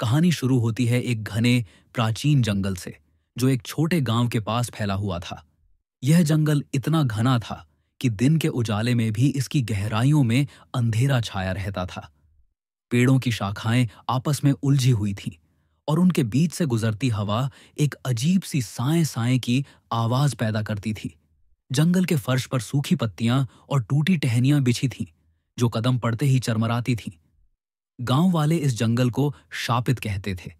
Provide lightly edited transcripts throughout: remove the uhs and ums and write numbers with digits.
कहानी शुरू होती है एक घने प्राचीन जंगल से, जो एक छोटे गांव के पास फैला हुआ था। यह जंगल इतना घना था कि दिन के उजाले में भी इसकी गहराइयों में अंधेरा छाया रहता था। पेड़ों की शाखाएं आपस में उलझी हुई थीं और उनके बीच से गुजरती हवा एक अजीब सी साए साए की आवाज पैदा करती थी। जंगल के फर्श पर सूखी पत्तियां और टूटी टहनियां बिछी थीं, जो कदम पड़ते ही चरमराती थीं। गांव वाले इस जंगल को शापित कहते थे।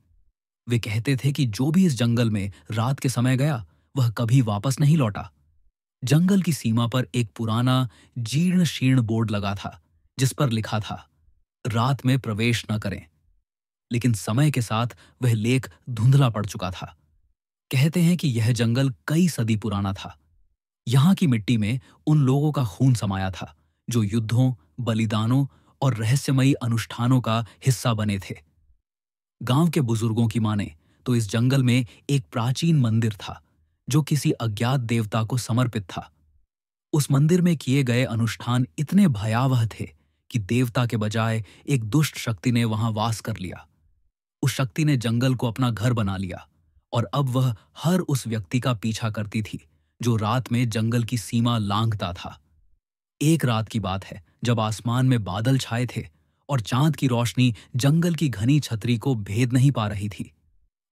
वे कहते थे कि जो भी इस जंगल में रात के समय गया, वह कभी वापस नहीं लौटा। जंगल की सीमा पर एक पुराना जीर्ण शीर्ण बोर्ड लगा था, जिस पर लिखा था, रात में प्रवेश न करें। लेकिन समय के साथ वह लेख धुंधला पड़ चुका था। कहते हैं कि यह जंगल कई सदी पुराना था। यहाँ की मिट्टी में उन लोगों का खून समाया था जो युद्धों, बलिदानों और रहस्यमयी अनुष्ठानों का हिस्सा बने थे। गांव के बुजुर्गों की माने तो इस जंगल में एक प्राचीन मंदिर था, जो किसी अज्ञात देवता को समर्पित था। उस मंदिर में किए गए अनुष्ठान इतने भयावह थे कि देवता के बजाय एक दुष्ट शक्ति ने वहां वास कर लिया। उस शक्ति ने जंगल को अपना घर बना लिया और अब वह हर उस व्यक्ति का पीछा करती थी जो रात में जंगल की सीमा लांघता था। एक रात की बात है, जब आसमान में बादल छाए थे और चांद की रोशनी जंगल की घनी छतरी को भेद नहीं पा रही थी।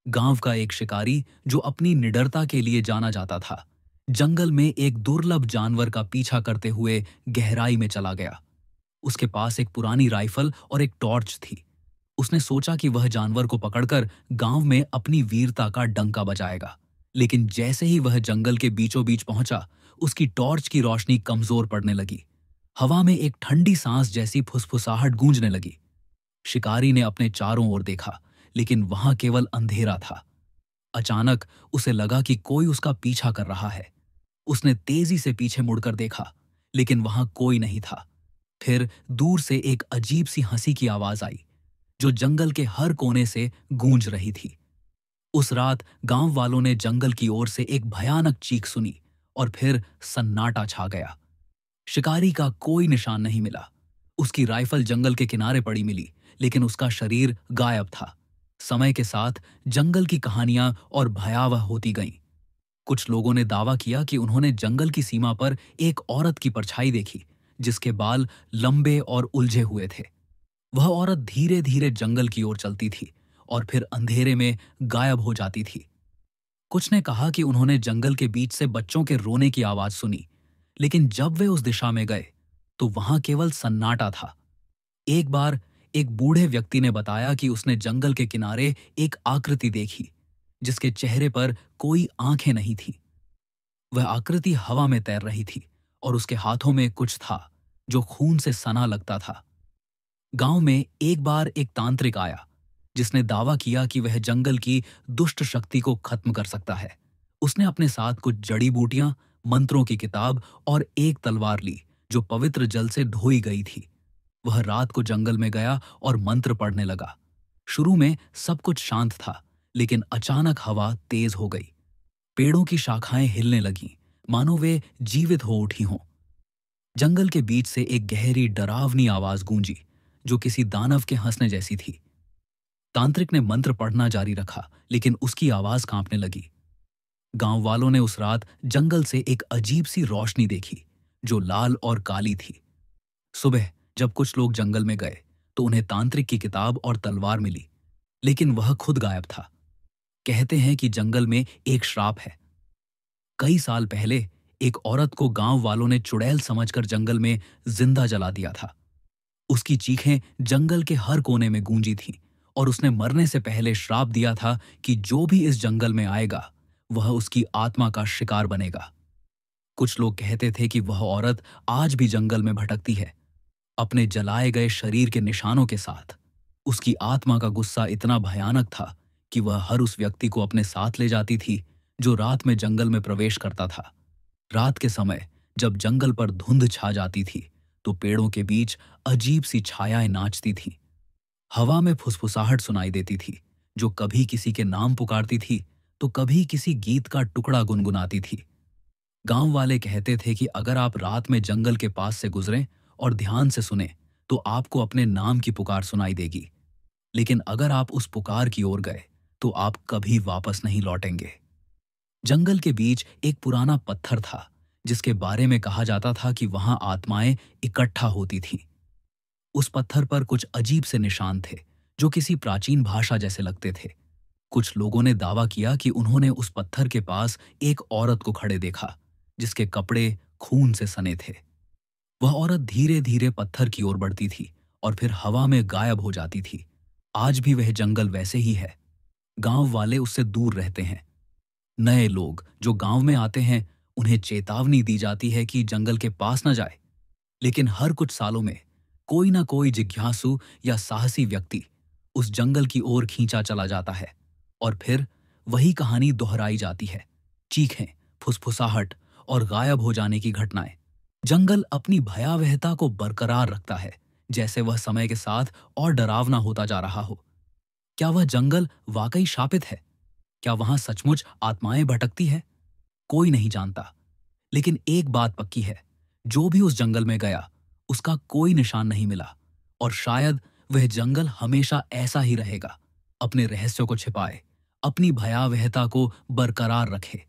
गांव का एक शिकारी, जो अपनी निडरता के लिए जाना जाता था, जंगल में एक दुर्लभ जानवर का पीछा करते हुए गहराई में चला गया। उसके पास एक पुरानी राइफल और एक टॉर्च थी। उसने सोचा कि वह जानवर को पकड़कर गांव में अपनी वीरता का डंका बजाएगा। लेकिन जैसे ही वह जंगल के बीचों बीच पहुंचा, उसकी टॉर्च की रोशनी कमजोर पड़ने लगी। हवा में एक ठंडी सांस जैसी फुसफुसाहट गूंजने लगी। शिकारी ने अपने चारों ओर देखा, लेकिन वहां केवल अंधेरा था। अचानक उसे लगा कि कोई उसका पीछा कर रहा है। उसने तेजी से पीछे मुड़कर देखा, लेकिन वहां कोई नहीं था। फिर दूर से एक अजीब सी हंसी की आवाज आई, जो जंगल के हर कोने से गूंज रही थी। उस रात गांव वालों ने जंगल की ओर से एक भयानक चीख सुनी और फिर सन्नाटा छा गया। शिकारी का कोई निशान नहीं मिला। उसकी राइफल जंगल के किनारे पड़ी मिली, लेकिन उसका शरीर गायब था। समय के साथ जंगल की कहानियां और भयावह होती गईं। कुछ लोगों ने दावा किया कि उन्होंने जंगल की सीमा पर एक औरत की परछाई देखी, जिसके बाल लंबे और उलझे हुए थे। वह औरत धीरे धीरे जंगल की ओर चलती थी और फिर अंधेरे में गायब हो जाती थी। कुछ ने कहा कि उन्होंने जंगल के बीच से बच्चों के रोने की आवाज सुनी, लेकिन जब वे उस दिशा में गए तो वहां केवल सन्नाटा था। एक बार एक बूढ़े व्यक्ति ने बताया कि उसने जंगल के किनारे एक आकृति देखी, जिसके चेहरे पर कोई आंखें नहीं थी। वह आकृति हवा में तैर रही थी और उसके हाथों में कुछ था जो खून से सना लगता था। गांव में एक बार एक तांत्रिक आया, जिसने दावा किया कि वह जंगल की दुष्ट शक्ति को खत्म कर सकता है। उसने अपने साथ कुछ जड़ी बूटियां, मंत्रों की किताब और एक तलवार ली, जो पवित्र जल से धोई गई थी। वह रात को जंगल में गया और मंत्र पढ़ने लगा। शुरू में सब कुछ शांत था, लेकिन अचानक हवा तेज हो गई। पेड़ों की शाखाएं हिलने लगीं, मानो वे जीवित हो उठी हों। जंगल के बीच से एक गहरी डरावनी आवाज गूंजी, जो किसी दानव के हंसने जैसी थी। तांत्रिक ने मंत्र पढ़ना जारी रखा, लेकिन उसकी आवाज कांपने लगी। गांव वालों ने उस रात जंगल से एक अजीब सी रोशनी देखी, जो लाल और काली थी। सुबह जब कुछ लोग जंगल में गए तो उन्हें तांत्रिक की किताब और तलवार मिली, लेकिन वह खुद गायब था। कहते हैं कि जंगल में एक श्राप है। कई साल पहले एक औरत को गांव वालों ने चुड़ैल समझकर जंगल में जिंदा जला दिया था। उसकी चीखें जंगल के हर कोने में गूंजी थीं और उसने मरने से पहले श्राप दिया था कि जो भी इस जंगल में आएगा, वह उसकी आत्मा का शिकार बनेगा। कुछ लोग कहते थे कि वह औरत आज भी जंगल में भटकती है, अपने जलाए गए शरीर के निशानों के साथ। उसकी आत्मा का गुस्सा इतना भयानक था कि वह हर उस व्यक्ति को अपने साथ ले जाती थी जो रात में जंगल में प्रवेश करता था। रात के समय जब जंगल पर धुंध छा जाती थी, तो पेड़ों के बीच अजीब सी छायाएं नाचती थीं। हवा में फुसफुसाहट सुनाई देती थी, जो कभी किसी के नाम पुकारती थी तो कभी किसी गीत का टुकड़ा गुनगुनाती थी। गांव वाले कहते थे कि अगर आप रात में जंगल के पास से गुजरें और ध्यान से सुने, तो आपको अपने नाम की पुकार सुनाई देगी। लेकिन अगर आप उस पुकार की ओर गए तो आप कभी वापस नहीं लौटेंगे। जंगल के बीच एक पुराना पत्थर था जिसके बारे में कहा जाता था कि वहां आत्माएं इकट्ठा होती थीं। उस पत्थर पर कुछ अजीब से निशान थे जो किसी प्राचीन भाषा जैसे लगते थे। कुछ लोगों ने दावा किया कि उन्होंने उस पत्थर के पास एक औरत को खड़े देखा जिसके कपड़े खून से सने थे। वह औरत धीरे धीरे पत्थर की ओर बढ़ती थी और फिर हवा में गायब हो जाती थी। आज भी वह जंगल वैसे ही है। गांव वाले उससे दूर रहते हैं। नए लोग जो गांव में आते हैं उन्हें चेतावनी दी जाती है कि जंगल के पास न जाए। लेकिन हर कुछ सालों में कोई ना कोई जिज्ञासु या साहसी व्यक्ति उस जंगल की ओर खींचा चला जाता है और फिर वही कहानी दोहराई जाती है। चीखें, फुसफुसाहट और गायब हो जाने की घटनाएं। जंगल अपनी भयावहता को बरकरार रखता है, जैसे वह समय के साथ और डरावना होता जा रहा हो। क्या वह जंगल वाकई शापित है? क्या वहां सचमुच आत्माएं भटकती है? कोई नहीं जानता। लेकिन एक बात पक्की है, जो भी उस जंगल में गया उसका कोई निशान नहीं मिला। और शायद वह जंगल हमेशा ऐसा ही रहेगा, अपने रहस्यों को छिपाए, अपनी भयावहता को बरकरार रखे।